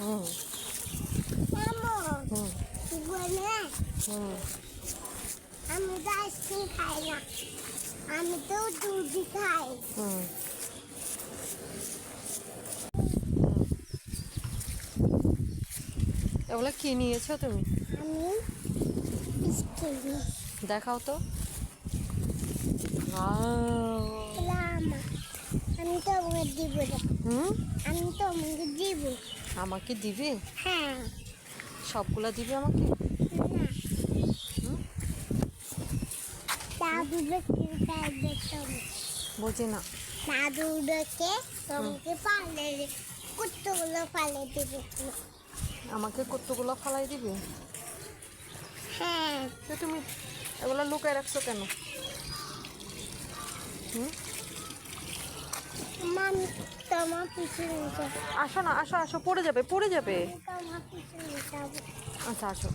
হুম হুম হুম আমি তো আইসক্রিম খাই না, আমি তো দুধ খাই। হুম এগুলো কি নিয়েছো তুমি? আমি বিস্কিট দেখাও তো। ওয়াও। আমি তোমাকে দিব রে। হুম আমি তোমাকে দিব। আমাকে দিবে? হ্যাঁ। সবগুলা দিবে আমাকে? না, হুম দাদুকে খাইবে তুমি। বুঝি না। দাদুকে তোমাকে পালে কুত্তগুলো পালে দিবে। আমাকে কতগুলো ফালাই দিবে? হ্যাঁ। তো তুমি এগুলো লুকায় রাখছো কেন? হুম মামি তোমার পিছনে যাবো। আসো না, আসো আসো, পড়ে যাবে পড়ে যাবে। তোমার পিছনে যাবো। আচ্ছা আসো।